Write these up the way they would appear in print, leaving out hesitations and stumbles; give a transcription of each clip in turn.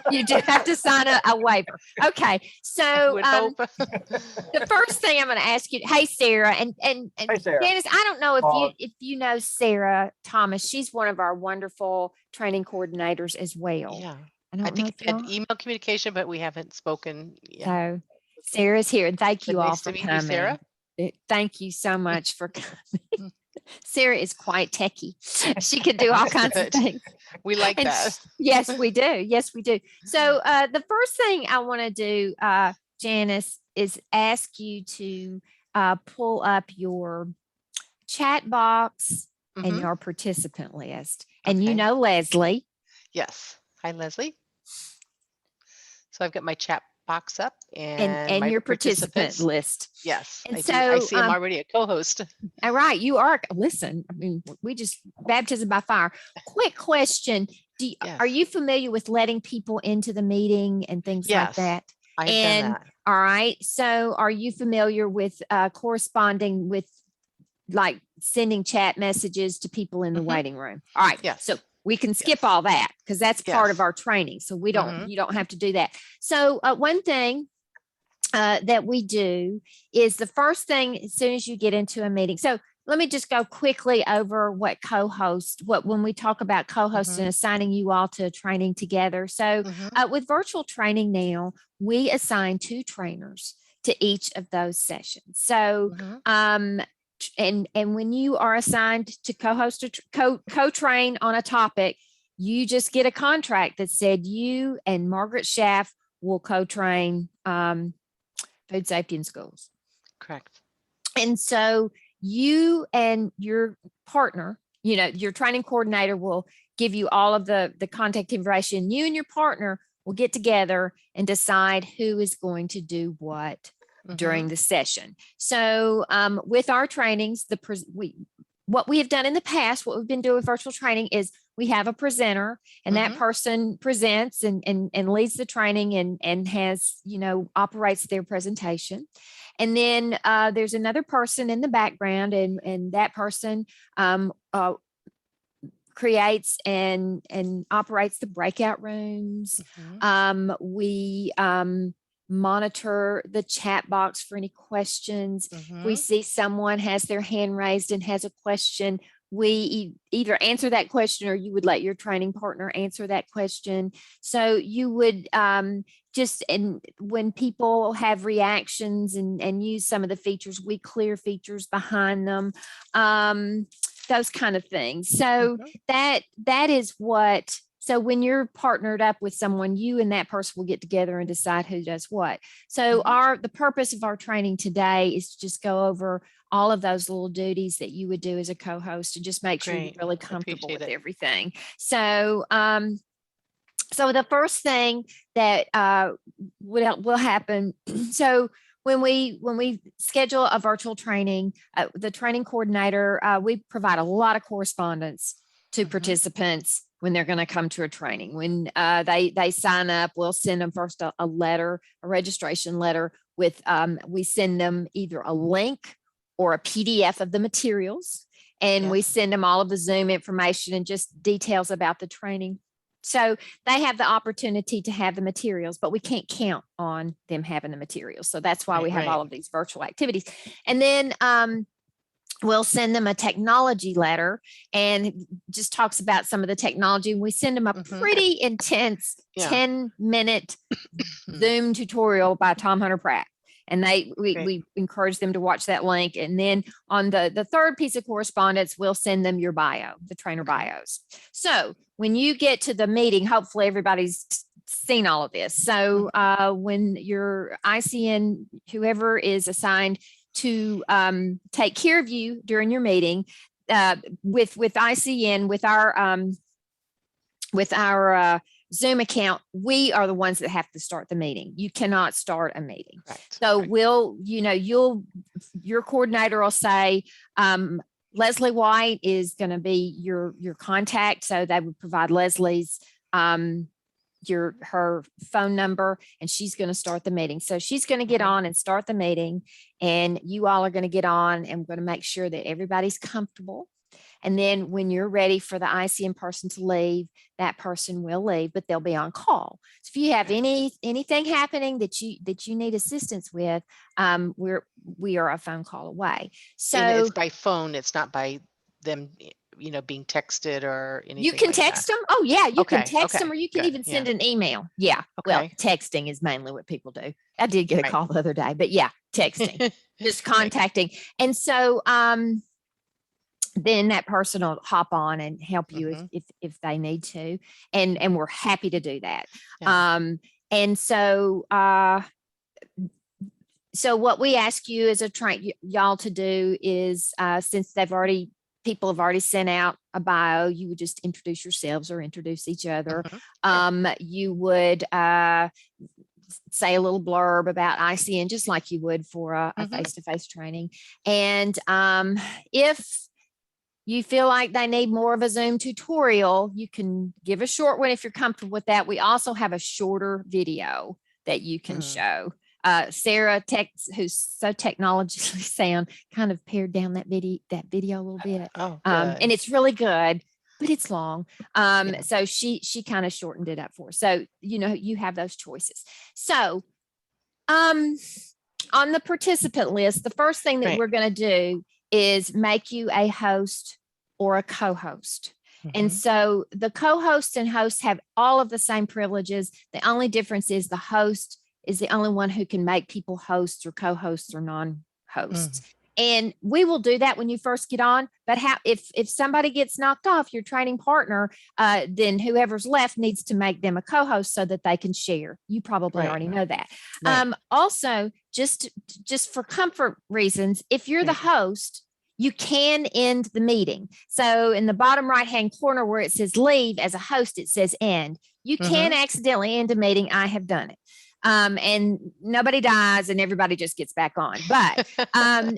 You do have to sign a waiver. Okay. So Would hope. the first thing I'm going to ask you, hey, Sarah, and Hey, Sarah. Janice, I don't know Uh, if you know Sarah Thomas. She's one of our wonderful training coordinators as well. Yeah. I I don't know think if we've had y'all. email communication, but we haven't spoken. Yeah. So Sarah's here, and thank But you all nice for to meet you, coming. Sarah. Thank you so much for coming. Sarah is quite techie. She can do all kinds of Good. things. We like And that. yes, we do. Yes, we do. So the first thing I want to do, Janice, is ask you to pull up your chat box and Mhm. your participant list. And you Okay. know Leslie. Yes. Hi, Leslie. So I've got my chat box up and my your participant participants. list. Yes, And I do. I so, see I'm already a co-host. all right, you are. Listen, I mean, we just baptism by fire. Quick question: Yes. Are you familiar with letting people into the meeting and things like Yes, that? I've done And that. all right, so are you familiar with corresponding with, like, sending chat messages to people in the Mhm. waiting room? All right, Yes. so we can skip Yes. all that because that's part of Yes. our training. So we don't, Mhm. you don't have to do that. So one thing that we do is the first thing as soon as you get into a meeting. So let me just go quickly over what co-host, when we talk about co-host Mhm. and assigning you all to training together. So Mhm. with virtual training now, we assign 2 trainers to each of those sessions. So Mhm. and when you are assigned to co-host or co-train on a topic, you just get a contract that said you and Margaret Schaff will co-train food safety in schools. Correct. And so you and your partner, your training coordinator will give you all of the contact information. You and your partner will get together and decide who is going to do what during Mhm. the session. So with our trainings, what we have done in the past, what we've been doing with virtual training is we have a presenter, and that Mhm. person presents and leads the training and has, operates their presentation. And then there's another person in the background, and that person creates and operates the breakout rooms. Mhm. We monitor the chat box for any questions. If we Mhm. see someone has their hand raised and has a question, we either answer that question or you would let your training partner answer that question. So you would and when people have reactions and use some of the features, we clear features behind them. Those kind of things. So Mhm. that is what. So when you're partnered up with someone, you and that person will get together and decide who does what. So Mhm. the purpose of our training today is to just go over all of those little duties that you would do as a co-host and just make sure you're Great. really I comfortable appreciate with it. everything. So so the first thing that will happen, so when we schedule a virtual training, the training coordinator, we provide a lot of correspondence to Mhm. participants when they're going to come to a training. When they sign up, we'll send them first a letter, a registration letter with, we send them either a link or a PDF of the materials, and we Yes. send them all of the Zoom information and just details about the training. So they have the opportunity to have the materials, but we can't count on them having the materials. So that's why we have Right. all of these virtual activities. And then we'll send them a technology letter and just talks about some of the technology. We send them a Mhm. pretty intense Yeah. 10-minute Zoom tutorial by Tom Hunter Pratt. And we encourage them to watch that link. And then on the third piece of correspondence, we'll send them your bio, the trainer bios. So when you get to the meeting, hopefully everybody's seen all of this. So when your ICN, whoever is assigned to take care of you during your meeting, with ICN, with our Zoom account, we are the ones that have to start the meeting. You cannot start a meeting. Correct. So Correct. your coordinator will say, Leslie White is going to be your contact. So they would provide Leslie's her phone number, and she's going to start the meeting. So she's going to get on and start the meeting, and you all are going to get on, and we're going to make sure that everybody's comfortable. And then when you're ready for the ICN person to leave, that person will leave, but they'll be on call. So if you have anything happening that you need assistance with, we are a phone call away. And So it's by phone. It's not by them, being texted or anything. you can like text that. them. Oh yeah, you can Okay, text them, okay, or you can good, even yeah. send an email. Yeah. Well, Okay. texting is mainly what people do. I did get a Right. call the other day, but yeah, texting, just contacting. And so then that person will hop on and help you Mhm. if they need to. And we're happy to do that. Yeah. And so what we ask you as y'all to do is, since people have already sent out a bio, you would just introduce yourselves or introduce each other. Mhm. You would say a little blurb about ICN, just like you would for a Mhm. face-to-face training. And if you feel like they need more of a Zoom tutorial, you can give a short one if you're comfortable with that. We also have a shorter video that you can show. Sarah, who's so technologically sound, kind of pared down that video a little bit. Oh, And good. it's really good, but it's long. Yeah. So she kind of shortened it up for us. So, you have those choices. So, on the participant list, the first thing that Right. we're going to do is make you a host or a co-host. And Mhm. so the co-host and host have all of the same privileges. The only difference is the host is the only one who can make people hosts or co-hosts or non-hosts. And we will do that when you first get on. But if somebody gets knocked off, your training partner, then whoever's left needs to make them a co-host so that they can share. You probably Right. already know that. Right. Also, just for comfort reasons, if you're the Right. host, you can end the meeting. So in the bottom right-hand corner where it says leave, as a host, it says end. You can accidentally end a meeting. I have done it. And nobody dies and everybody just gets back on. But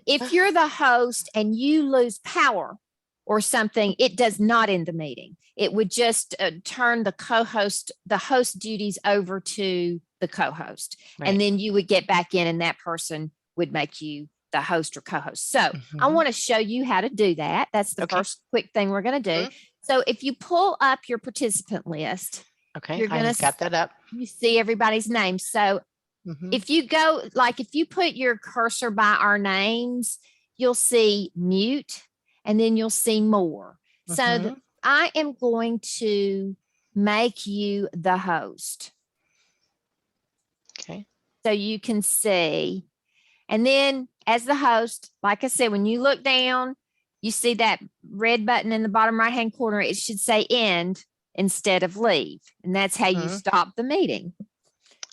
if you're the host and you lose power or something, it does not end the meeting. It would just turn the host duties over to the co-host. Right. And then you would get back in and that person would make you the host or co-host. So I Mhm. want to show you how to do that. That's the Okay. first quick thing we're going to do. So if you pull up your participant list, Okay. you're going I've got that up. you see everybody's name. So Mhm. if you go, if you put your cursor by our names, you'll see mute and then you'll see more. So I am going to make you the host. Okay. So you can see. And then as the host, like I said, when you look down, you see that red button in the bottom right-hand corner. It should say end instead of leave. And that's how you stop the meeting.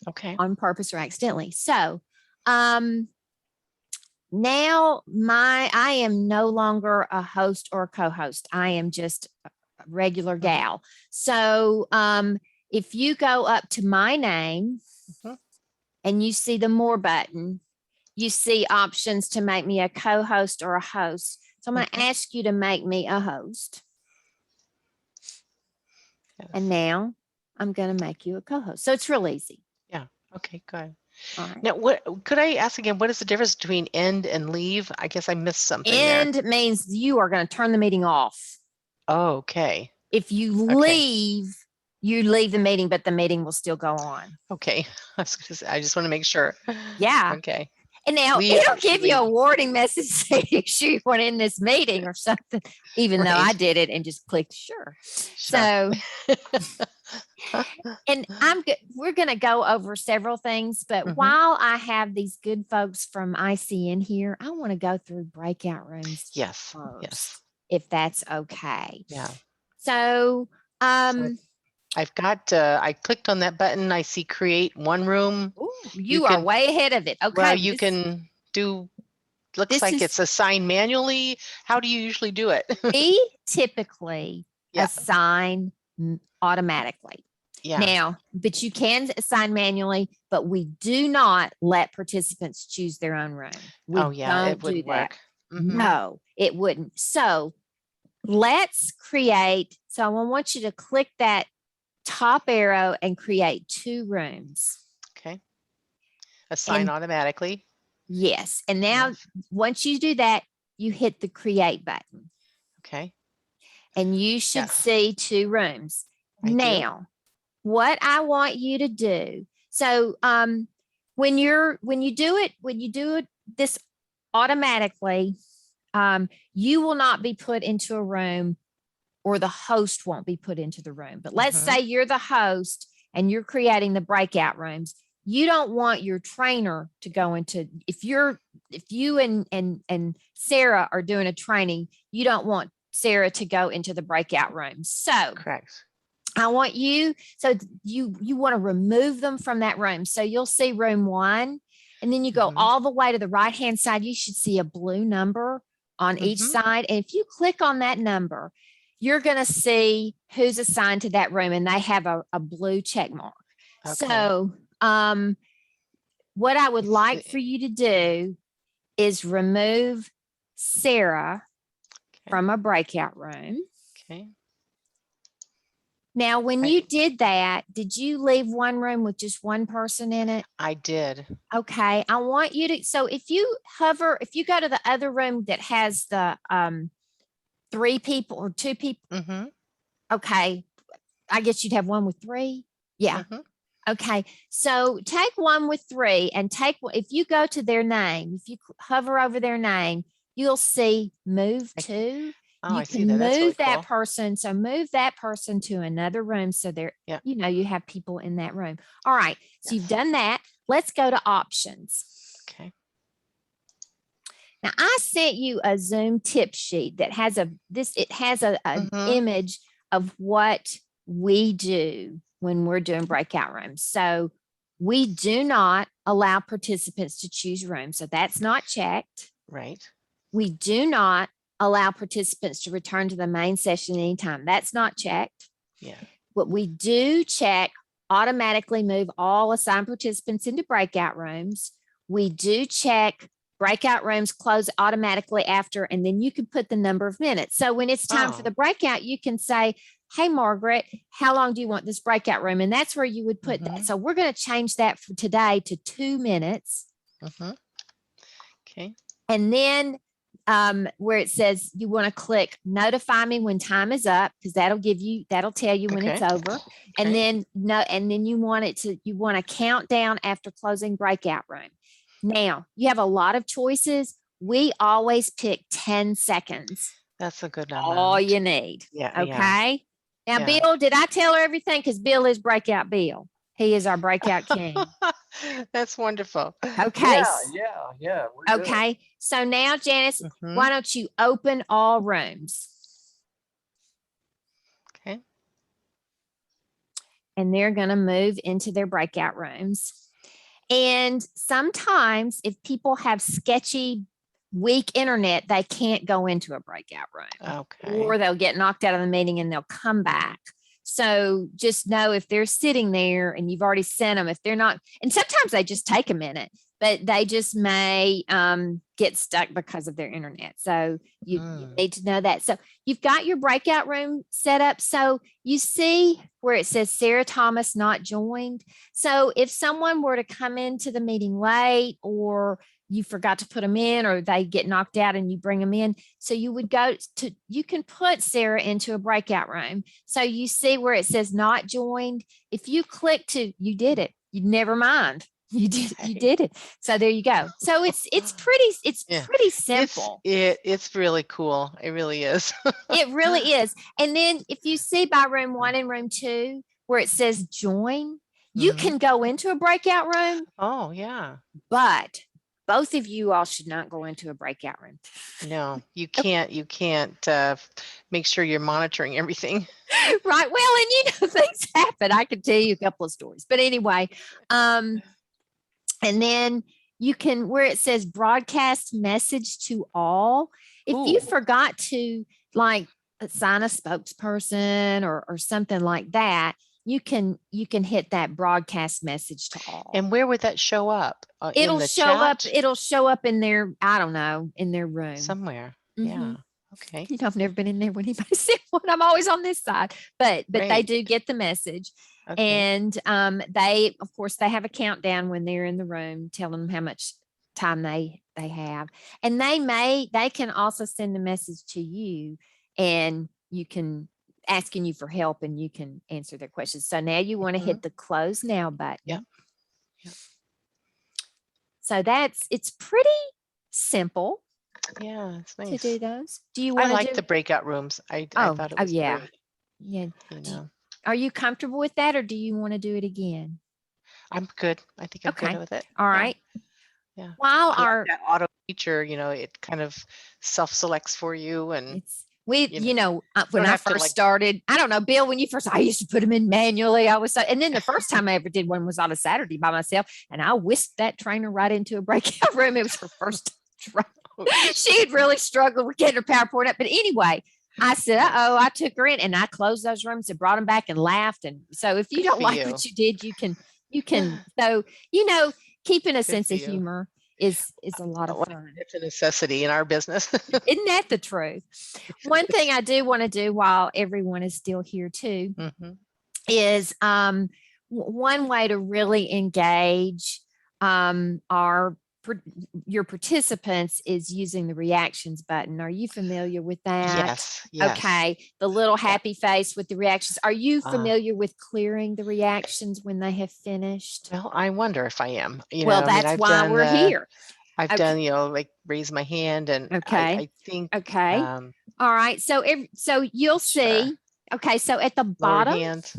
Okay. On purpose or accidentally. So now I am no longer a host or a co-host. I am just a regular gal. So if you go up to my name and you see the more button, you see options to make me a co-host or a host. So I'm going to ask you to make me a host. Yes. And now I'm going to make you a co-host. So it's real easy. Yeah. Okay, good. All right. Now, what could I ask again? What is the difference between end and leave? I guess I missed something End there. means you are going to turn the meeting off. Oh, okay. If you leave, you leave the meeting, but the meeting will still go on. Okay. I just want to make sure. Yeah. Okay. And now it'll give you a warning message saying you want in this meeting or something, even though I did it and just clicked sure. So, and we're going to go over several things, but while I have these good folks from ICN here, I want to go through breakout rooms. Yes. First, Yes. if that's okay. Yeah. So, I've got, I clicked on that button. I see create one room. Ooh, you are way ahead of it. Okay. Well, you can do, looks like it's assigned manually. How do you usually do it? We typically assign automatically. Yeah. Now, but you can assign manually, but we do not let participants choose their own room. We it wouldn't work. No, it wouldn't. So let's create. So I want you to click that top arrow and create 2 rooms. Okay. Assign automatically. Yes. And now once you do that, you hit the create button. Okay. and you should Yes. see 2 rooms. I do. Now, what I want you to do, so when you do it this automatically, you will not be put into a room, or the host won't be put into the room. But let's Mhm. say you're the host and you're creating the breakout rooms. You don't want your trainer to go into, if you and Sarah are doing a training, you don't want Sarah to go into the breakout rooms. So Correct. I want you, so you want to remove them from that room. So you'll see room 1, and then you go Mhm. all the way to the right-hand side. You should see a blue number on each Mhm. side. And if you click on that number, you're going to see who's assigned to that room, and they have a blue check mark. Okay. So what I would Let's like see. for you to do is remove Sarah Okay. from a breakout room. Okay. Now, when I- you did that, did you leave one room with just one person in it? I did. Okay, I want you to, so if you go to the other room that has the 3 people or 2 people, Mm-hmm. okay, I guess you'd have one with 3. Yeah. Mhm. Okay, so take one with 3 and if you go to their name, if you hover over their name, you'll see move to. Oh, You I see can that. That's really move that cool. person. So move that person to another room. So Yeah. you have people in that room. All right. So you've Yes. done that. Let's go to options. Okay. Now I sent you a Zoom tip sheet that has an Mhm. image of what we do when we're doing breakout rooms. So we do not allow participants to choose rooms. So that's not checked. Right. We do not allow participants to return to the main session anytime. That's not checked. Yeah. What we do check, automatically move all assigned participants into breakout rooms. We do check breakout rooms close automatically after, and then you can put the number of minutes. So when it's time for Oh. the breakout, you can say, hey, Margaret, how long do you want this breakout room? And that's where you would put that. Mhm. So we're going to change that for today to 2 minutes. Mm-hmm. Okay. And then where it says you want to click notify me when time is up, because that'll tell you when it's Okay. over. And Okay. then you want to count down after closing breakout room. Now you have a lot of choices. We always pick 10 seconds. That's a good All amount. you need. Yeah. Okay. Now, Yeah. Bill, did I tell her everything? Because Bill is breakout Bill. He is our breakout king. That's wonderful. Okay. Yeah. We're good. Okay. So now, Janice, Mhm. why don't you open all rooms? Okay. And they're going to move into their breakout rooms. And sometimes if people have sketchy, weak internet, they can't go into a breakout room. Okay. Or they'll get knocked out of the meeting and they'll come back. So just know if they're sitting there and you've already sent them, if they're not, and sometimes they just take a minute, but they just may get stuck because of their internet. So you need to know that. So you've got your breakout room set up. So you see where it says Sarah Thomas not joined. So if someone were to come into the meeting late, or you forgot to put them in, or they get knocked out and you bring them in. So you can put Sarah into a breakout room. So you see where it says not joined. If you click you did it. You never mind. You did it. So there you go. So it's pretty simple. It's really cool. It really is. It really is. And then if you see by room 1 and room 2 where it says join, you can go into a breakout room. Oh, yeah. But both of you all should not go into a breakout room. No, you can't. You can't make sure you're monitoring everything. Right. Well, and things happen. I can tell you a couple of stories. But anyway, and then you can, where it says broadcast message to all, if you forgot to assign a spokesperson or something like that, you can hit that broadcast message to all. And where would that show up? It'll in the show up. chat? It'll show up in their, I don't know, in their room. Somewhere. Mhm. Yeah. Okay. I've never been in there when anybody said one. I'm always on this side, but they Great. do get the message. Okay. And they, of course, they have a countdown when they're in the room, telling them how much time they have. And they can also send a message to you and asking you for help and you can answer their questions. So now you want to hit the close now button. Yep. Yep. So it's pretty simple Yeah, it's to nice. do those. Do you I want to like do? the breakout rooms. I Oh, thought it oh was yeah. great, Yeah. you Do you- know. Are you comfortable with that or do you want to do it again? I'm good. I think I'm Okay. good with it. All Yeah. right. Yeah. While I like our that auto feature, it kind of self-selects for you and when don't I have to, first like- started, I don't know, Bill, when you first, I used to put them in manually. And then the first time I ever did one was on a Saturday by myself and I whisked that trainer right into a breakout room. It was her first try. She had really struggled with getting her PowerPoint up. But anyway, I said, I took her in and I closed those rooms and brought them back and laughed. And so if you Good don't for like you. what you did, you can, so, keeping a sense for of you. humor is a lot of Well, fun. It's a necessity in our business. Isn't that the truth? One thing I do want to do while everyone is still here too Mhm. is one way to really engage your participants is using the reactions button. Are you familiar with that? Yes. Yes. Okay. The little happy face with the reactions. Are you Uh, familiar with clearing the reactions when they have finished? Well, I wonder if I am. Well, that's I've why done we're here. I've Okay. done, like raise my hand, and Okay. I think Okay. um, All right. So you'll see. Sure. Okay. So at the lower bottom, hand.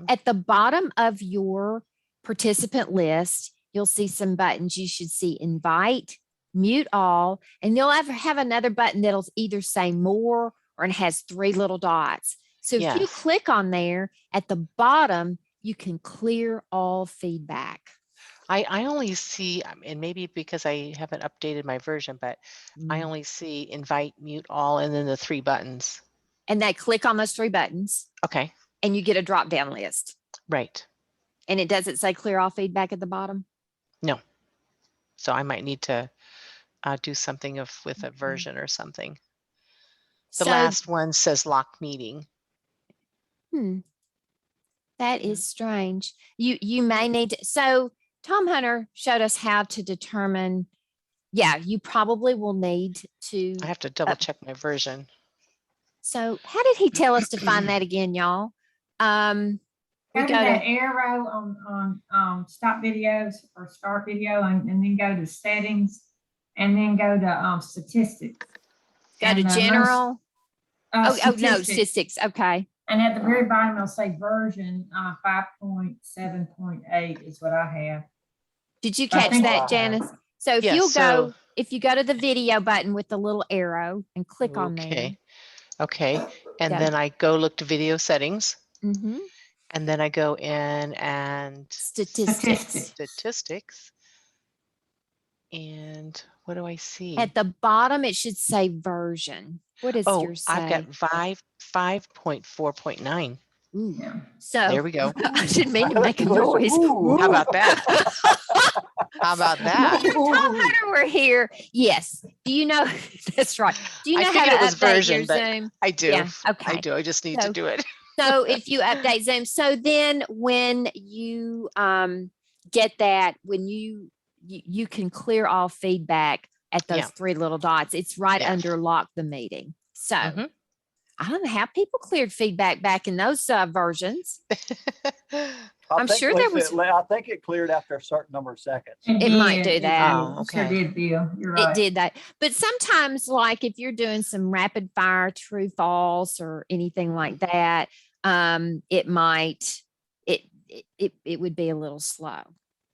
at the bottom of your participant list, you'll see some buttons. You should see invite, mute all, and you'll have another button that'll either say more or it has 3 little dots. So if you Yes. click on there at the bottom, you can clear all feedback. I only see, and maybe because I haven't updated my version, but I only see invite, mute all, and then the 3 buttons. And they click on those 3 buttons Okay. and you get a drop down list. Right. And it doesn't say clear all feedback at the bottom. No. So I might need to do something with a version or something. The So last one says lock meeting. that is strange. You may need to, so Tom Hunter showed us how to determine. Yeah, you probably will need to. I have to double check my version. So how did he tell us to find that again, y'all? We Go to go that to, arrow on stop videos or start video and then go to settings and then go to statistics. go And to the most- general. No, statistics. statistics. Okay. And at the very bottom, it'll say version 5.7.8 is what I have. Did you I catch think- that, Janice? So if Yeah, you'll go, so- if you go to the video button with the little arrow and click on there. Okay. And Yeah. then I go look to video settings, Mm-hmm. and then I go in and Statistics. statistics. And what do I see? At the bottom, it should say version. What does yours say? I've got 5.4.9. Ooh. Yeah. So There we go. I didn't mean to make a noise. Ooh. How about that? How about that? If Tom Hunter were here, yes. Do you know? That's right. Do you I know how figured to it was update version, your but Zoom? I do. Yeah. I Okay. do. I just need So- to do it. So if you update Zoom, so then when you get that, when you can clear all feedback at those Yeah. 3 little dots. It's right Yes. under lock the meeting. So Mhm. I don't know how people cleared feedback back in those versions. I'm sure there was- I think it cleared after a certain number of seconds. It might do that. Oh, Sure okay. did, Bill. You're It right. did that. But sometimes, like if you're doing some rapid fire true false or anything like that, it might, it would be a little slow.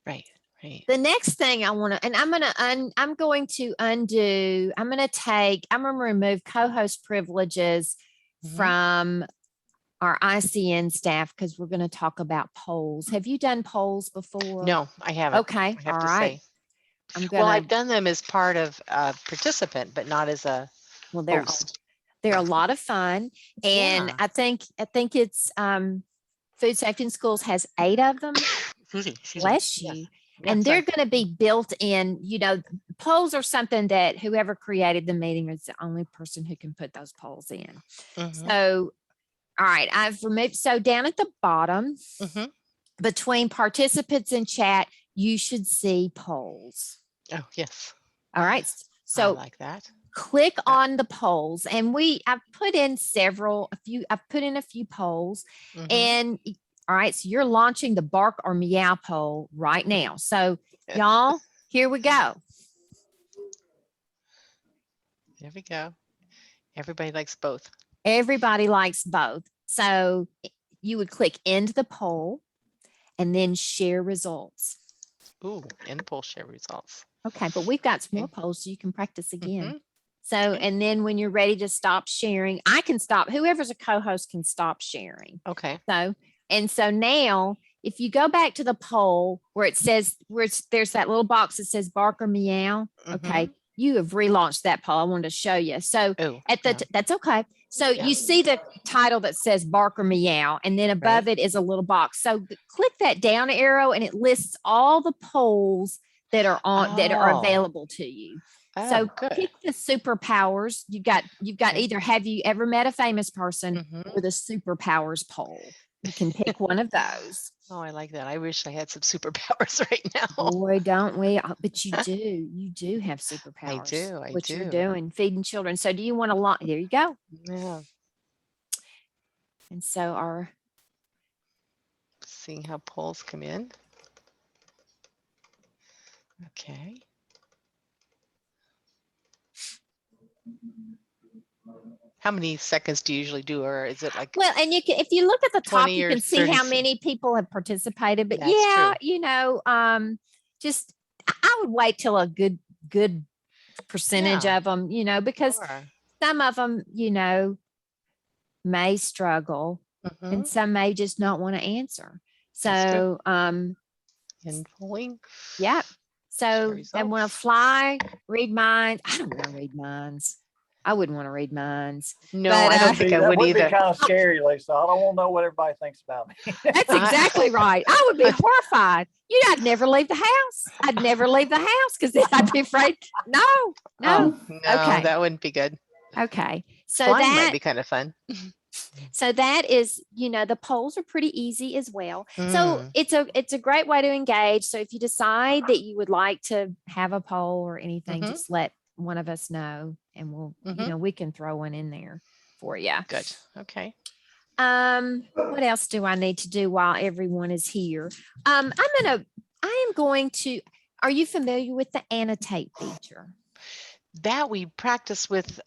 Right. Right. The next thing I want to, and I'm going to undo, I'm going to remove co-host privileges Mhm. from our ICN staff because we're going to talk about polls. Have you done polls before? No, I haven't. Okay. I have All to right. say. I'm Well, going I've to, done them as part of a participant, but not as a well, they're host. a lot of fun. And Yeah. I think it's, Food Safety in Schools has 8 of them. Excuse me. Bless Yes. you. Yeah, And they're sorry. going to be built in, polls are something that whoever created the meeting is the only person who can put those polls in. Mhm. So, all right, I've removed, so down at the bottom Mhm. between participants and chat, you should see polls. Oh, yes. All right. I So like that. click on the polls, and I've put in a few polls, Mhm. and all right, so you're launching the bark or meow poll right now. So y'all, here we go. There we go. Everybody likes both. Everybody likes both. So you would click end the poll and then share results. Ooh, and poll share results. Okay, but we've got some more Okay. polls so you can practice again. Mhm. So, Okay. and then when you're ready to stop sharing, I can stop, whoever's a co-host can stop sharing. Okay. So now if you go back to the poll where it says, there's that little box that says bark or meow. Okay. You have relaunched that poll. I wanted to show you. So Oh, that's okay. So Yeah. you see the title that says bark or meow, and then above it is a little box. So click that down arrow and it lists all the polls that are Oh. available to you. oh, So good. pick the superpowers. You've got Okay. either have you ever met a famous person Mhm. or the superpowers poll. You can pick one of those. Oh, I like that. I wish I had some superpowers right now. Boy, don't we? But you do. You do have superpowers. I What you're do. doing, feeding children. So do you want to launch? There you go. Yeah. And so Seeing how polls come in. Okay. How many seconds do you usually do, or is it like? well, and you can, if you look at the top, 20 you or can see 30 how se- many people have participated. But That's yeah, true. just I would wait till a good percentage Yeah. of them, because Sure. some of them, may struggle and Mhm. some may just not want to answer. That's true. So, And polling. yeah. So they want to results. fly, read minds. I don't want to read minds. I wouldn't want to read minds. No, But, I don't think I That would would be either. kind of scary, Lisa. I don't want to know what everybody thinks about me. That's exactly right. I would be horrified. I'd never leave the house. I'd never leave the house because then I'd be afraid. No. Oh, no, Okay. that wouldn't be good. Okay. So Flying might that be kind of fun. is, the polls are pretty easy as well. So Mm. it's a great way to engage. So if you decide that you would like to have a poll or anything, Mhm. just let one of us know and we'll, Mhm. we can throw one in there for you. Good. Okay. What else do I need to do while everyone is here? I am going to, are you familiar with the annotate feature? That we practiced with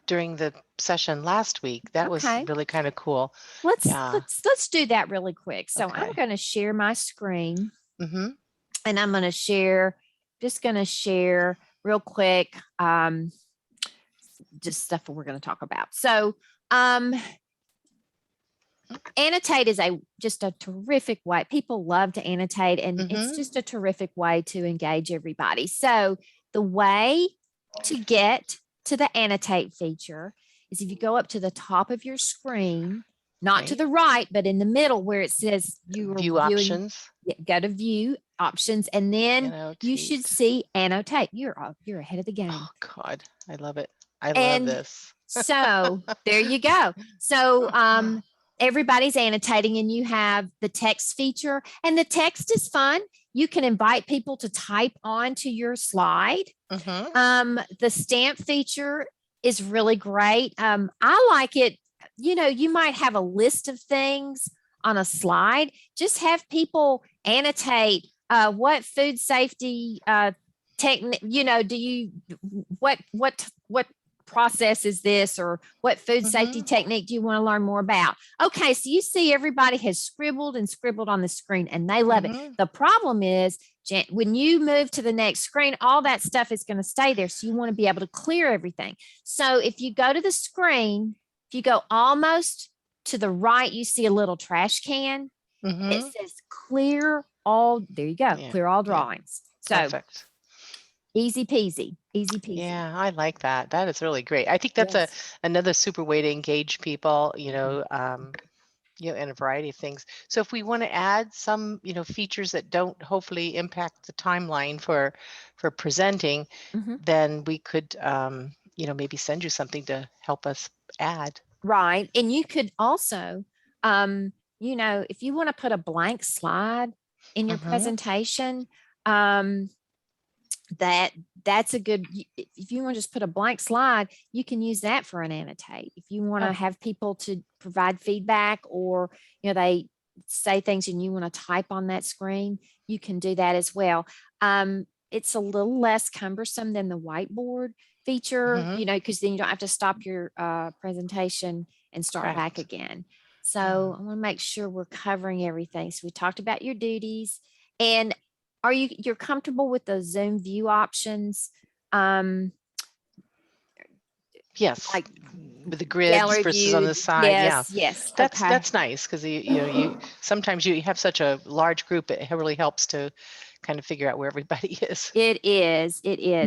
during the session last week. That was Okay. really kind of cool. Let's Yeah. let's do that really quick. So I'm Okay. going to share my screen Mm-hmm. and I'm going to share real quick just stuff we're going to talk about. So annotate is just a terrific way. People love to annotate, and it's just a terrific way to engage everybody. So the way to get to the annotate feature is if you go up to the top of your screen, not to Okay. the right, but in the middle where it says you are View viewing, options. go to view options, and then you should Annotate. see annotate. You're ahead of the game. Oh God, I love it. I love And this. So there you go. So everybody's annotating and you have the text feature, and the text is fun. You can invite people to type onto your slide. Mm-hmm. The stamp feature is really great. I like it. You might have a list of things on a slide. Just have people annotate what food safety technique, do you, what process is this, or what food safety technique do you want to learn more about? Okay, so you see everybody has scribbled on the screen and they love it. The problem is when you move to the next screen, all that stuff is going to stay there. So you want to be able to clear everything. So if you go to the screen, if you go almost to the right, you see a little trash can. It says clear all, there you go, clear all drawings. So Perfect. easy peasy. Yeah, I like that. That is really great. I think that's another super way to engage people, in a variety of things. So if we want to add some, features that don't hopefully impact the timeline for presenting, then we could, maybe send you something to help us add. Right. And you could also, if you want to put a blank slide in your presentation, that's a good, if you want to just put a blank slide, you can use that for an annotate. If you want to Oh. have people to provide feedback, or, they say things and you want to type on that screen, you can do that as well. It's a little less cumbersome than the whiteboard feature, Mhm. because then you don't have to stop your presentation and start back Correct. again. So I want to make sure we're covering everything. So we talked about your duties, and you're comfortable with the Zoom view options? Yes, Like with the grids gallery versus on view? the side. Yeah, Yes. that's Okay. nice because you sometimes you have such a large group. It really helps to kind of figure out where everybody is. It is.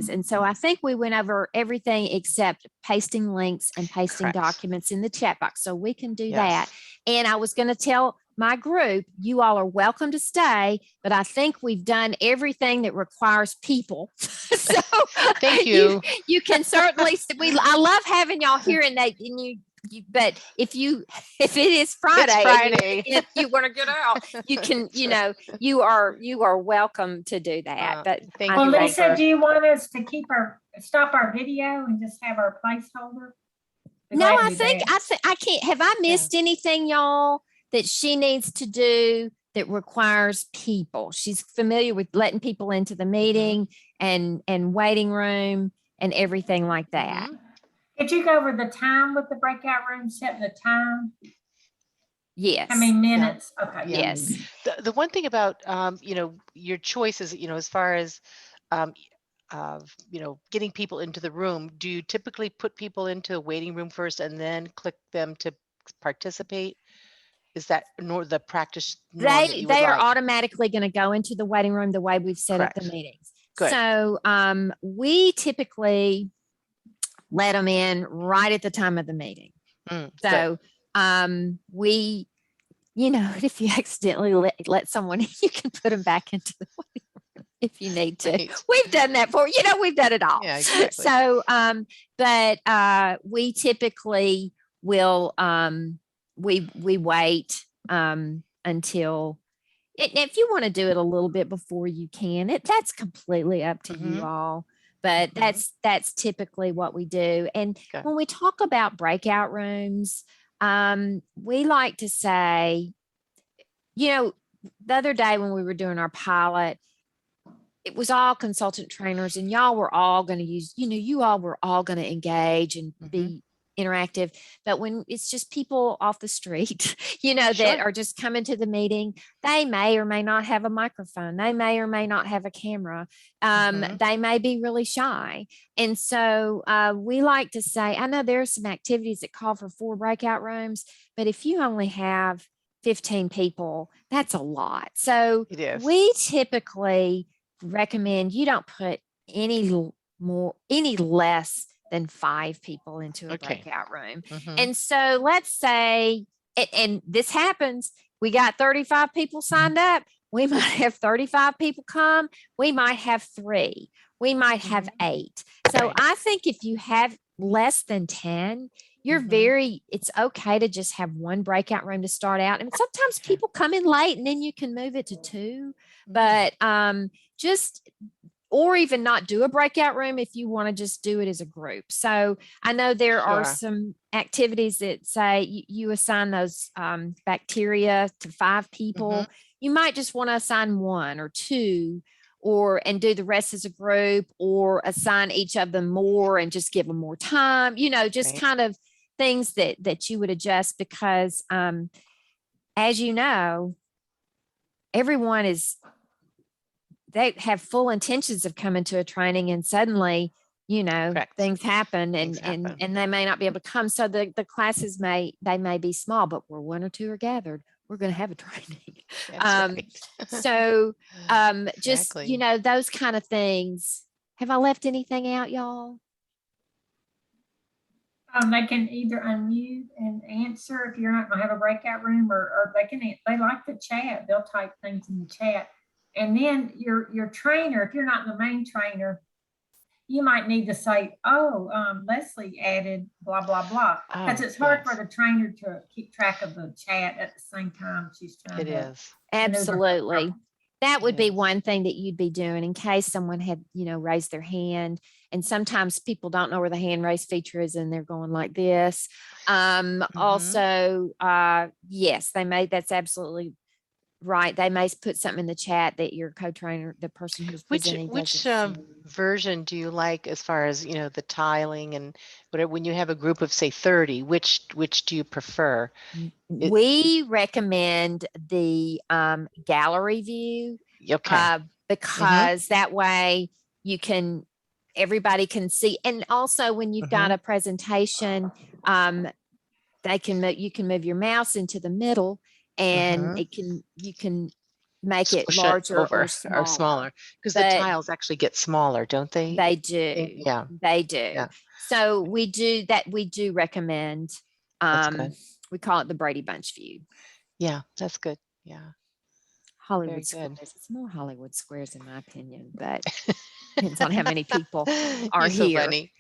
And so I think we went over everything except pasting links and pasting Correct. documents in the chat box. So we can do that. Yes. And I was going to tell my group, you all are welcome to stay, but I think we've done everything that requires people. So Thank you. you can certainly, I love having y'all here, and but if it is Friday, It's Friday. and you want to get out, you can, you are welcome to do that. But Thank I Well, you, think- Lisa, Walter. do you want us to stop our video and just have our placeholder? Be No, glad to I do think that. I can't. Have I missed anything, y'all, that she needs to do that requires people? She's familiar with letting people into the meeting and waiting room and everything like that. Mhm. Did you go over the time with the breakout room, setting the time? Yes. How many minutes? Okay. Yeah. Yes. The one thing about your choices, as far as getting people into the room, do you typically put people into a waiting room first and then click them to participate? Is that the practice norm that you would They are like? automatically going to go into the waiting room the way we've set up the Correct. meetings. Good. So we typically let them in right at the time of the meeting. Good. So we, if you accidentally let someone in, you can put them back into the waiting room if you need to. Right. We've done that for, we've done it all. Yeah, exactly. So, but we typically will, we wait until, if you want to do it a little bit before, you can. That's completely up to you all. But that's typically what we do. And Okay. when we talk about breakout rooms, we like to say, the other day when we were doing our pilot, it was all consultant trainers, and y'all were all going to use, you all were all going to engage and be interactive. But when it's just people off the street, that Sure. are just coming to the meeting, they may or may not have a microphone. They may or may not have a camera. They may be really shy. And so we like to say, I know there are some activities that call for 4 breakout rooms, but if you only have 15 people, that's a lot. So It is. we typically recommend you don't put any less than 5 people into a Okay. breakout room. Mhm. And so let's say, and this happens, we got 35 people signed up. We might have 35 people come. We might have 3. We might have 8. So Right. I think if you have less than 10, you're it's okay to just have 1 breakout room to start out. And sometimes Okay. people come in late and then you can move it to 2, but or even not do a breakout room if you want to just do it as a group. So I know there are Sure. some activities that say you assign those bacteria to 5 people. You might just want to assign 1 or 2, and do the rest as a group, or assign each of them more and just give them more time, just Right. kind of things that you would adjust, because as you know, everyone they have full intentions of coming to a training, and suddenly, Correct. things happen, Things happen. and they may not be able to come. So the classes may be small, but where 1 or 2 are gathered, we're going to have a training. That's right. So just, Exactly. those kind of things. Have I left anything out, y'all? They can either unmute and answer if you're not going to have a breakout room, or they like to chat. They'll type things in the chat. And then your trainer, if you're not the main trainer, you might need to say, Leslie added blah, blah, blah. Because it's hard for the trainer to keep track of the chat at the same time she's trying It to. is. Absolutely. That would be Yes. one thing that you'd be doing in case someone had, raised their hand. And sometimes people don't know where the hand raise feature is and they're going like this. Also, yes, that's absolutely right. They may put something in the chat that your co-trainer, the person who's presenting. Which doesn't see. version do you like as far as, the tiling and whatever, when you have a group of say 30, which do you prefer? It- We recommend the gallery view Okay. because that way everybody can see. And also when you've got a presentation, you can move your mouse into the middle and you can make it Squish larger over or smaller. because the But tiles actually get smaller, don't they? They do. Yeah. They do. Yeah. So we do recommend, That's good. we call it the Brady Bunch view. Yeah, that's good. Yeah. Hollywood Very Squares. good. It's more Hollywood Squares in my opinion, but depends on how many people are You're so here. funny.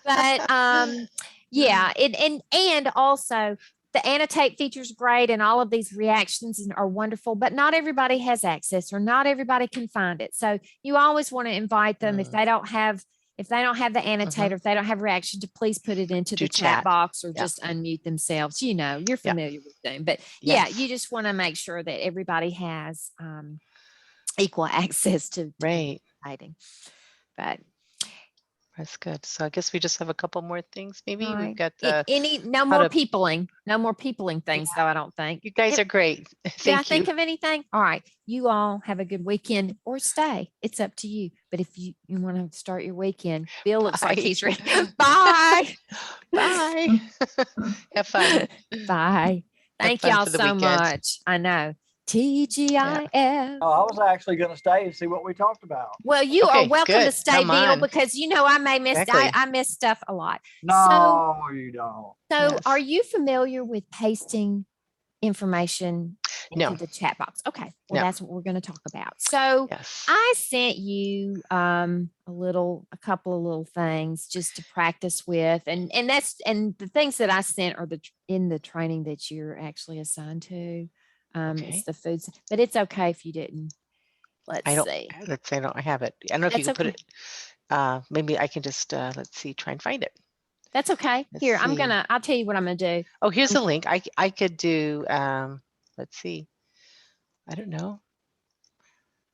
But yeah, and also the annotate feature is great and all of these reactions are wonderful, but not everybody has access or not everybody can find it. So you always want to invite them if they don't have the annotator, if they don't have reaction, to please put it into the chat box or just unmute themselves. You're familiar with them, but you just want to make sure that everybody has equal access to writing. But that's good. So I guess we just have a couple more things. Maybe we've got no more peopling things though. I don't think you guys are great. Did I think of anything? All right. You all have a good weekend or stay. It's up to you. But if you want to start your weekend, Bill looks like he's ready. Bye. Bye. Have fun. Bye. Thank y'all so much. I know. TGIF. Oh, I was actually going to stay and see what we talked about. Well, you are welcome to stay, Come Bill, on. because I may miss. I miss stuff a lot. No, you don't. So, are you familiar with pasting information into No. the chat box? Okay, well, No. that's what we're going to talk about. So, I sent you a couple of little things just to practice with, and the things that I sent are in the training that you're actually assigned to. It's the foods, but it's okay if you didn't. Let's see. I don't have it. I don't know if you can put it. Maybe I can just let's see, try and find it. That's okay. Here, I'll tell you what I'm gonna do. Oh, here's a link. I could do. Let's see. I don't know.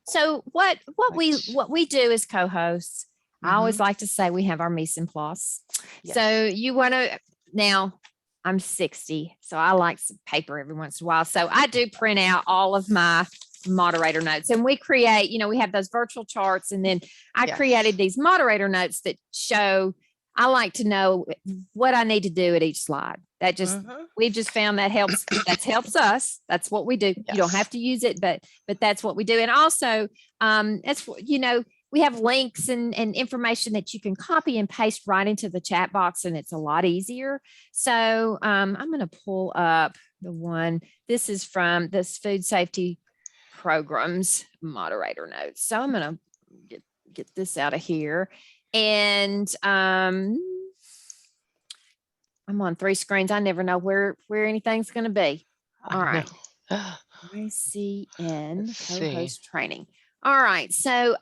So what we do as co-hosts, I always like to say we have our mise en place. Yes. So you want to now. I'm 60, so I like some paper every once in a while. So I do print out all of my moderator notes, and we create, we have those virtual charts, and then I created these moderator notes that show, I like to know what I need to do at each slide. That just, we've just found that helps us. That's what we do. You don't have to use it, but that's what we do. And also, that's what, we have links and information that you can copy and paste right into the chat box, and it's a lot easier. So I'm going to pull up the one. This is from this food safety programs moderator notes. So I'm going to get this out of here. And I'm on 3 screens. I never know where anything's going to be. All right. ICN co-host training. All right. So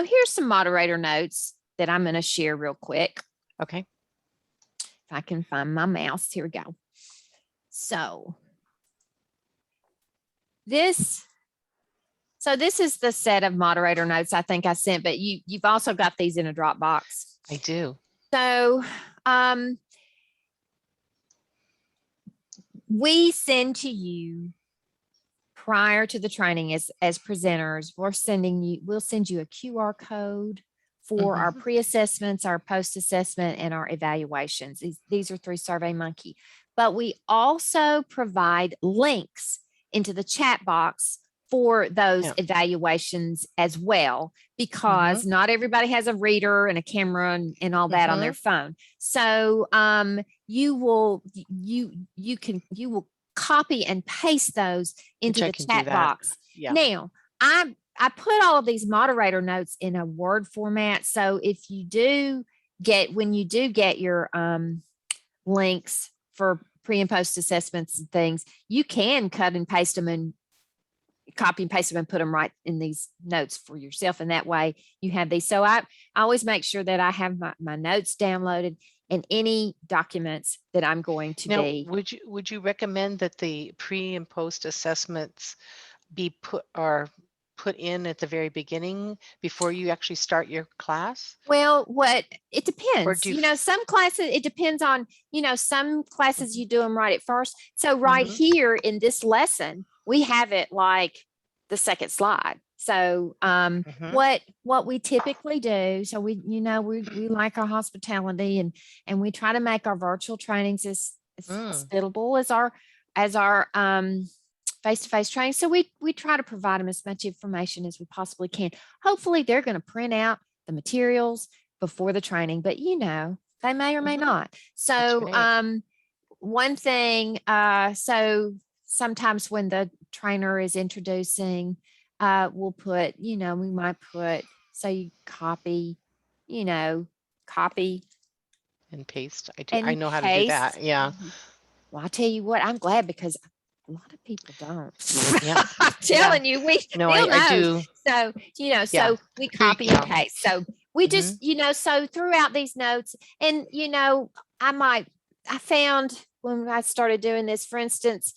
here's some moderator notes that I'm going to share real quick. Okay. If I can find my mouse, here we go. So this is the set of moderator notes I think I sent, but you've also got these in a Dropbox. I do. So we send to you prior to the training as presenters, we'll send you a QR code for our pre-assessments, our post-assessment, and our evaluations. These are through SurveyMonkey. But we also provide links into the chat box for those evaluations as well, because not everybody has a reader and a camera and all that on their phone. So you will copy and paste those into the chat box. Yeah. Now, I put all of these moderator notes in a Word format. So if you do get your links for pre and post assessments and things, you can cut and paste them and copy and paste them and put them right in these notes for yourself. And that way you have these. So I always make sure that I have my notes downloaded and any documents that I'm going to Now, be. would you recommend that the pre and post assessments be put in at the very beginning before you actually start your class? Well, it depends. do you Some classes, it depends on, some classes you do them right at first. So right here in this lesson, we have it like the second slide. So what we typically do, so we like our hospitality and we try to make our virtual trainings as hospitable as our face-to-face training. So we try to provide them as much information as we possibly can. Hopefully they're going to print out the materials before the training, but they may or may not. So one thing, so sometimes when the trainer is introducing, we'll put, we might put, so you copy And paste. I and know how to do that. paste. Yeah. Well, I'll tell you what, I'm glad because a lot of people don't. Yeah. I'm telling you, No, Bill I knows. do. So, Yeah. so we copy and Yeah. paste. So we just, so throughout these notes and, I found when I started doing this, for instance,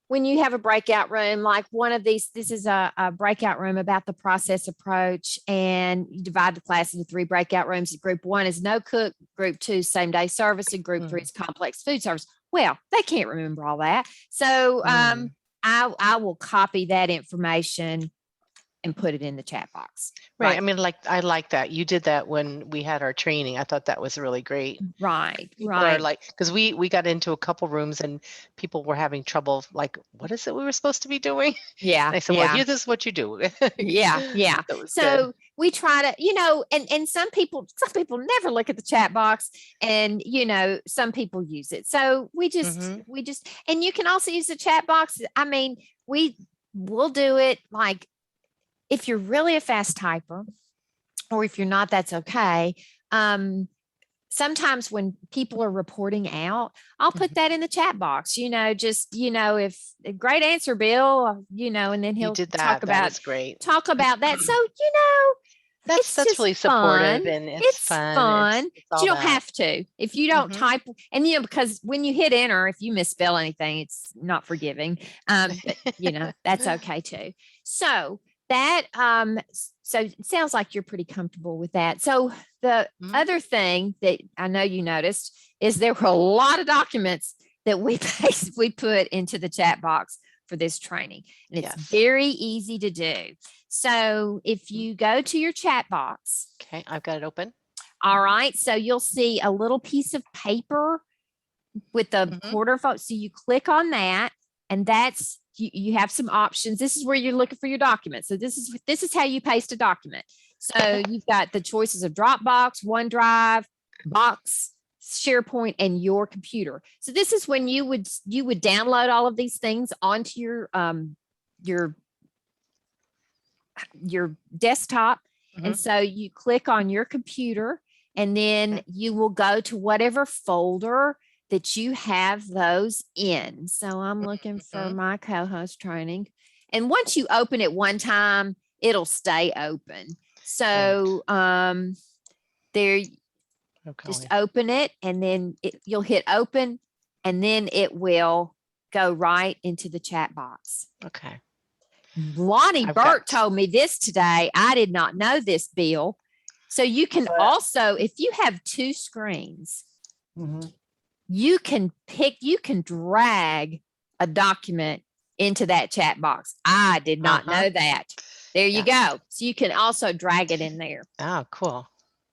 when you have a breakout room, like one of these, this is a breakout room about the process approach, and you divide the class into 3 breakout rooms. Group 1 is no cook, group 2 same day service, and group 3 is complex food service. Well, they can't remember all that. So I will copy that information and put it in the chat box. Right. I mean, I like that. You did that when we had our training. I thought that was really great. Right. People are like, because we got into a couple rooms and people were having trouble, like, what is it we were supposed to be doing? Yeah. And I said, well, here, this is what you do. Yeah. That was So good. we try to, and some people never look at the chat box, and, some people use it. So we just, and you can also use the chat box. I mean, we'll do it like, if you're really a fast typer, or if you're not, that's okay. Sometimes when people are reporting out, I'll put that in the chat box, if great answer, Bill, and then he'll talk about that. So, that's really supportive and it's fun. But you don't have to if you don't type, and because when you hit enter, if you misspell anything, it's not forgiving. But, that's okay too. So that so it sounds like you're pretty comfortable with that. So the other thing that I know you noticed is there were a lot of documents that we put into the chat box for this training, and it's very easy to do. So if you go to your chat box, okay, I've got it open. All right, so you'll see a little piece of paper with the quarter photo. So you click on that, and that's you have some options. This is where you're looking for your document. So this is how you paste a document. So you've got the choices of Dropbox, OneDrive, Box, SharePoint, and your computer. So this is when you would download all of these things onto your desktop. And so you click on your computer, and then you will go to whatever folder that you have those in. So I'm looking for my co-host training. And once you open it one time, it'll stay open. So there, just open it, and then you'll hit open, and then it will go right into the chat box. Okay. Lonnie Burt told me this today. I did not know this, Bill. So you can also, if you have 2 screens, you can drag a document into that chat box. I did not know that. There you go. So you can also drag it in there. Oh, cool.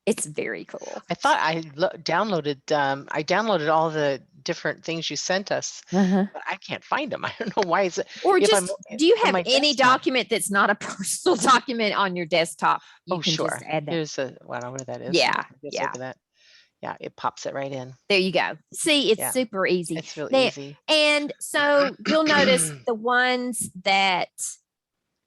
It's very cool. I thought I downloaded all the different things you sent us, but I can't find them. I don't know why. Is it? Or just, do you have any document that's not a personal document on your desktop? You can sure. Just add that. Here's I don't know where that is. Yeah. Look at that. Yeah, it pops it right in. There you go. See, it's super easy. It's really easy. And so you'll notice the ones that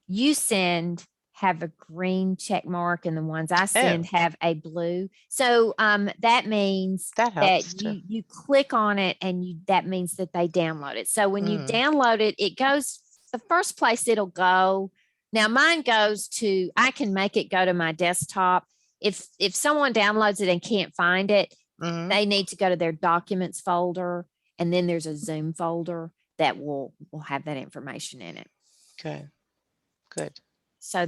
you send have a green check mark, and the ones I send have a blue. So that means that you click on it, and that means that they download it. So when you download it, it goes the first place it'll go. Now mine goes to, I can make it go to my desktop. If someone downloads it and can't find it, Mhm. they need to go to their documents folder, and then there's a Zoom folder that will have that information in it. Good. Good. So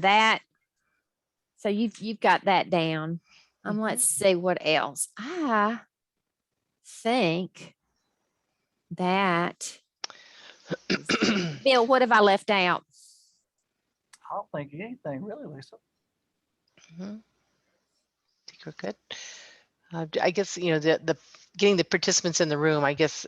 you've got that down. Let's see what else. I think that Bill, what have I left out? I don't think anything really, Lisa. Mhm. Think we're good. I guess, the getting the participants in the room, I guess,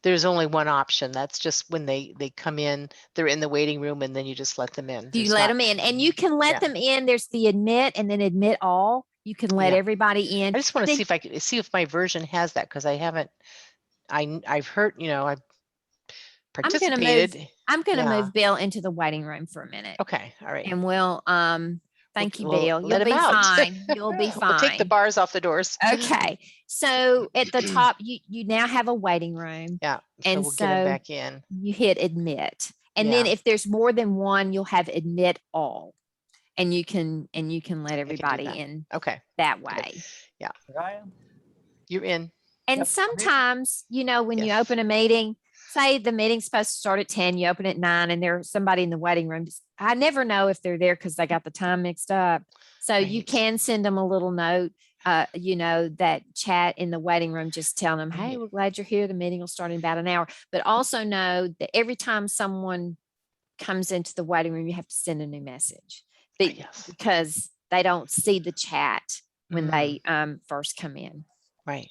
there's only one option. That's just when they come in, they're in the waiting room, and then you just let them in. You There's let not- them in, and you can let Yeah. them in. There's the admit and then admit all. You can let Yeah. everybody in. I just want to Then- see if I can see if my version has that, because I haven't, I've heard, I've I'm gonna move- participated. I'm going to Yeah. move Bill into the waiting room for a minute, Okay. All right. and we'll thank you, we'll Bill. let You'll be him out. fine. You'll be fine. We'll take the bars off the doors. Okay. So at the top, you now have a waiting room. Yeah. So And we'll get him so back in. you hit admit. And then Yeah. if there's more than one, you'll have admit all. And you can let everybody that. in Okay. that way. Ryan? You're in. And Yep, I'm here. sometimes, when you Yes. open a meeting, say the meeting's supposed to start at 10, you open at 9, and there's somebody in the waiting room. I never know if they're there because they got the time mixed up. So you Right. can send them a little note, that chat in the waiting room, just tell them, hey, Right. we're glad you're here. The meeting will start in about an hour. But also know that every time someone comes into the waiting room, you have to send a new message Yes. because they don't see the chat when Mhm. they first come in. Right.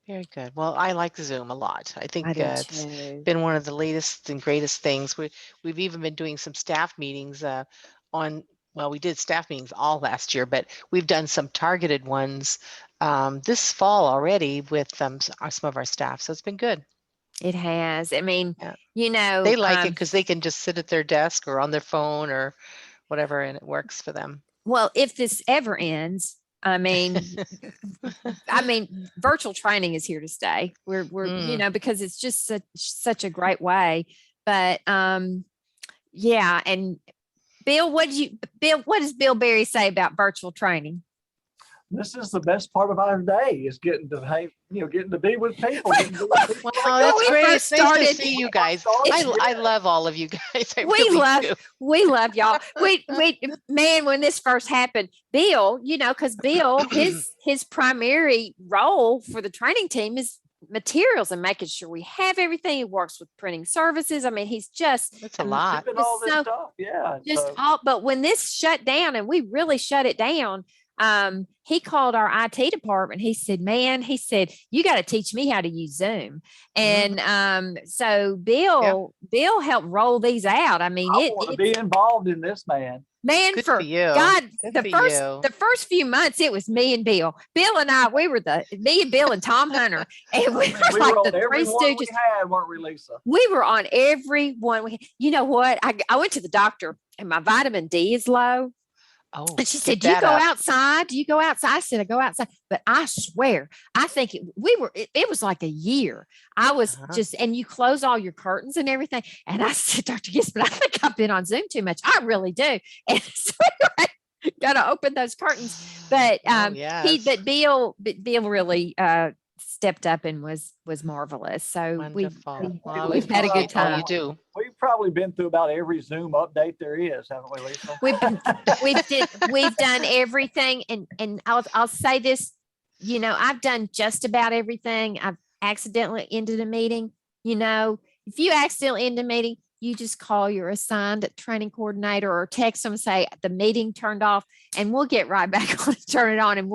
Very good. Well, I like Zoom a lot. I think it's too. been one of the latest and greatest things. We've even been doing some staff meetings we did staff meetings all last year, but we've done some targeted ones this fall already with some of our staff. So it's been good. It has. I mean, Yeah. They like it because they can just sit at their desk or on their phone or whatever, and it works for them. well, if this ever ends, I mean, virtual training is here to stay. We're because it's just such a great way. But yeah. And Bill, what does Bill Berry say about virtual training? This is the best part of our day is getting to be with people. getting to be with people. Well, that's we great. first It's nice to started- see you guys. It's- I love all of you guys. I We really love- do. We love y'all. Man, when this first happened, Bill, because Bill, his primary role for the training team is materials and making sure we have everything. He works with printing services. I mean, he's just That's a lot. Shipping all this So- stuff. Yeah. just so- all. But when this shut down, and we really shut it down, he called our IT department. He said, you got to teach me how to use Zoom. And so Bill helped roll these out. I mean, I want to be involved in this, man. Good for you. God, Good the for you. first few months, it was me and Bill. Bill and I, me and Bill and Tom Hunter, and we were We like were on the every Three one we Stooges. had, weren't we, Lisa? We were on every one. You know what? I went to the doctor, and my vitamin D is low. Oh, And she get said, "Do you that go up. outside? Do you go outside?" I said, "I go outside." But I swear, I think it was like a year. I was Uh-huh. just, and you close all your curtains and everything. And I said, "Dr. Gisbert, I think I've been on Zoom too much. I really do." And so I got to open those curtains. But Oh, yes. Bill really stepped up and was marvelous. So Wonderful. Well, we've had a good all time. you do. We've probably been through about every Zoom update there is, haven't we, Lisa? We've done everything, and I'll say this, I've done just about everything. I've accidentally ended a meeting. If you accidentally end a meeting, you just call your assigned training coordinator or text them and say the meeting turned off, and we'll get right back on and turn it on, and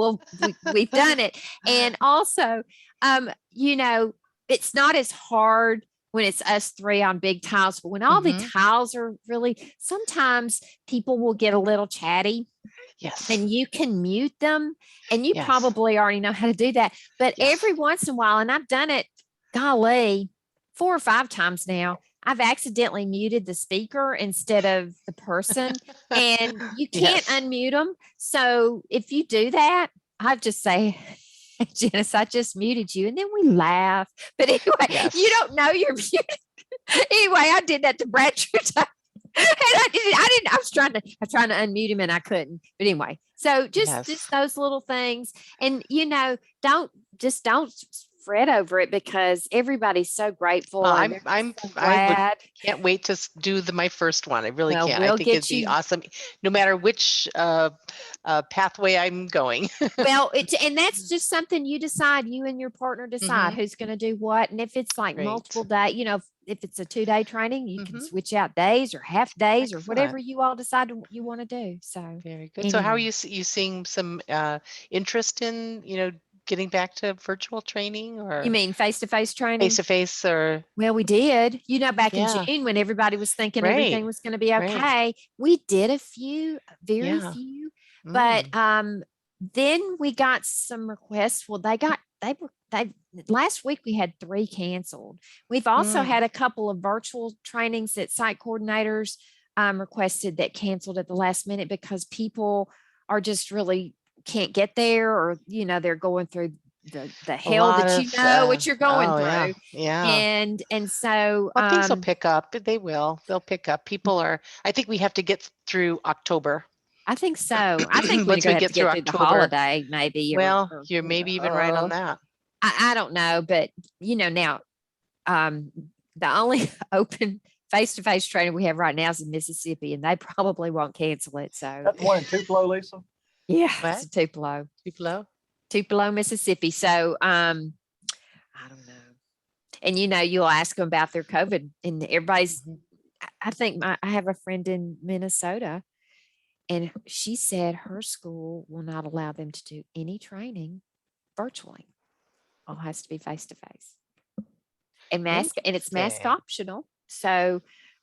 we've done it. And also, it's not as hard when it's us three on big tiles, but when all the tiles are sometimes people will get a little chatty, Yes. and you can mute them, and you Yes. probably already know how to do that. But Yes. every once in a while, and I've done it, golly, 4 or 5 times now, I've accidentally muted the speaker instead of the person, and you can't Yes. unmute them. So if you do that, I just say, "Janice, I just muted you," and then we laugh. But anyway, Yes. you don't know you're muted. Anyway, I did that to Bradford. And I was trying to unmute him and I couldn't. But anyway, so just Yes. those little things. And don't fret over it because everybody's so grateful. Well, and I'm so I would glad. can't wait to do my first one. I really Well, can't. I we'll think get it'd be you- awesome, no matter which pathway I'm going. Well, and that's just something you decide, you and your partner decide who's going to do what. And if it's like Great. multiple day, if it's a 2-day training, you can Mhm. switch out days or half days or whatever Excellent. you all decide you want to do. So Very good. So how are anyway. you seeing some interest in, getting back to virtual training or You mean face-to-face training? face to face or Well, we did, back in Yeah. June when everybody was thinking Right. everything was going to be Right. okay. We did a few, very Yeah. few, but Mm. then we got some requests. Well, they last week we had 3 canceled. We've also Mm. had a couple of virtual trainings that site coordinators requested that canceled at the last minute because people are just really can't get there, or they're going through the hell lot that of, what you're going oh, yeah. through. Yeah. And so Well, things will pick up. They will. They'll pick up. I think we have to get through October. I think so. I think we're Once we going to have get to through get through the October. holiday, maybe. Well, you're maybe even right on that. I don't know, but now, the only open face-to-face training we have right now is in Mississippi, and they probably won't cancel it. So That's the one in Tupelo, Lisa. yeah, What? it's Tupelo, Tupelo? Mississippi. So I don't know. And you'll ask them about their COVID, and everybody's. I think I have a friend in Minnesota, and she said her school will not allow them to do any training virtually. All has to be face to face. And it's mask Interesting. optional. So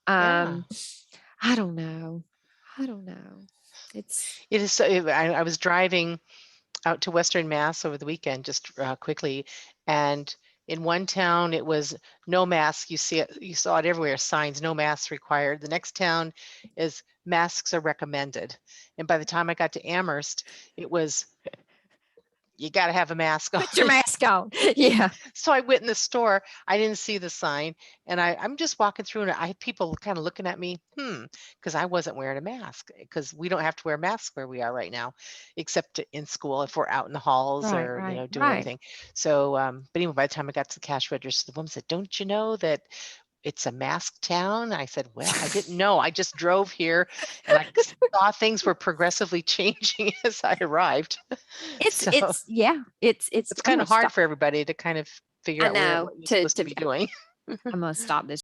Yeah. I don't know. It is. So, I was driving out to Western Mass over the weekend, just quickly, and in one town it was no mask. You saw it everywhere. Signs, no masks required. The next town is masks are recommended. And by the time I got to Amherst, it was you got to have a mask on. Put your mask on. Yeah. So I went in the store. I didn't see the sign, and I'm just walking through, and I had people kind of looking at me, because I wasn't wearing a mask, because we don't have to wear masks where we are right now, except in school if we're out in the halls or doing anything. So, but anyway, by the time I got to the cash register, the woman said, "Don't you know that it's a mask town?" I said, "Well, I didn't know. I just drove here and I saw things were progressively changing as I arrived." It's So it's kind of hard for everybody to kind of figure I out know, what you're supposed to be doing. I'm gonna stop this